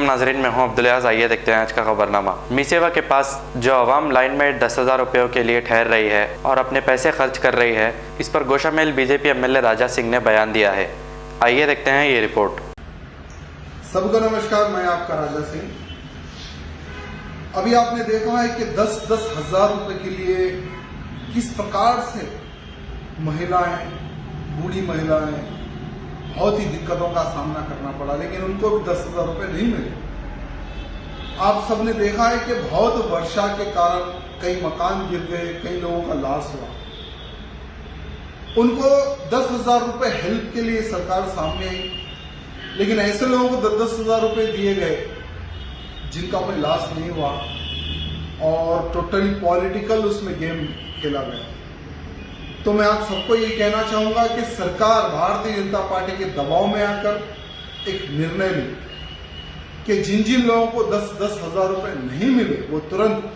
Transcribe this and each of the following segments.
अस्सलामुअलैकुम नाजरीन, मैं हूं अब्दुल-याज़। आइए देखते हैं आज का खबरनामा। मी सेवा के पास जो अवाम लाइन में 10,000 रुपयों के लिए ठहर रही है और अपने पैसे खर्च कर रही है, इस पर गोशामेल बीजेपी एमएलए राजा सिंह ने बयान दिया है। आइए देखते हैं ये रिपोर्ट। सबको नमस्कार, मैं आपका राजा सिंह। अभी आपने देखा है कि 10-10 हजार रुपए के लिए किस प्रकार से महिलाएं, बूढ़ी महिलाएं बहुत ही दिक्कतों का सामना करना पड़ा, लेकिन उनको भी 10,000 रुपए नहीं मिले। आप सबने देखा है कि बहुत वर्षा के कारण कई मकान गिर गए, कई लोगों का लॉस हुआ। उनको 10,000 रुपए हेल्प के लिए सरकार सामने आई, लेकिन ऐसे लोगों को 10,000 रुपए दिए गए जिनका कोई लॉस नहीं हुआ और टोटली पॉलिटिकल उसमें गेम खेला गया। तो मैं आप सबको ये कहना चाहूंगा कि सरकार भारतीय जनता पार्टी के दबाव में आकर एक निर्णय ली कि जिन जिन लोगों को 10-10 हजार रुपए नहीं मिले वो तुरंत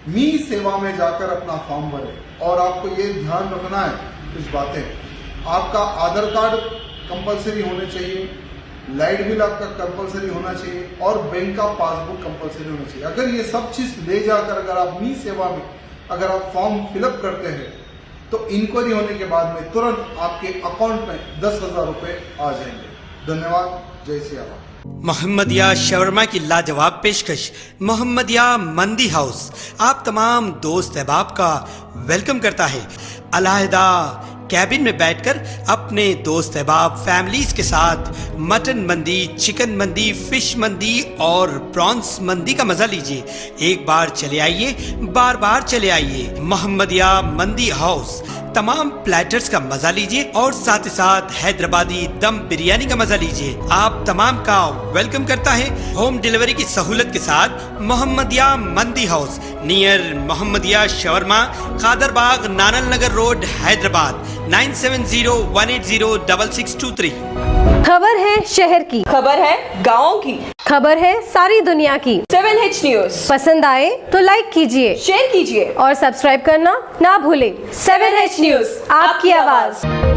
मी सेवा में जाकर अपना फॉर्म भरे। और आपको ये ध्यान रखना है कुछ बातें, आपका आधार कार्ड कंपलसरी होने चाहिए, लाइट बिल आपका कंपलसरी होना चाहिए और बैंक का पासबुक कंपलसरी होना चाहिए। अगर ये सब चीज ले जाकर अगर आप मी सेवा में अगर आप फॉर्म फिलअप करते हैं तो इंक्वायरी होने के बाद में तुरंत आपके अकाउंट में 10,000 रुपए आ जाएंगे। धन्यवाद, जय सिया राम। मोहम्मदिया शवरमा की लाजवाब पेशकश मोहम्मदिया मंदी हाउस आप तमाम दोस्त अहबाब का वेलकम करता है। अलहदा कैबिन में बैठकर अपने दोस्त अहबाब फैमिलीज के साथ मटन मंदी, चिकन मंदी, फिश मंदी और प्रॉन्स मंदी का मजा लीजिए। एक बार चले आइए, बार बार चले आइए। मोहम्मदिया मंदी हाउस तमाम प्लेटर्स का मजा लीजिए और साथ ही साथ हैदराबादी दम बिरयानी का मजा लीजिए। आप तमाम का वेलकम करता है होम डिलीवरी की सहूलत के साथ मोहम्मदिया मंदी house near Mohammadia shawarma, Kadarbagh, नानल नगर रोड, हैदराबाद 9701806623। खबर है शहर की, खबर है गाँव की, खबर है सारी दुनिया की। 7H न्यूज पसंद आए तो लाइक कीजिए, शेयर कीजिए और सब्सक्राइब करना ना भूलें। 7H न्यूज, आपकी आवाज।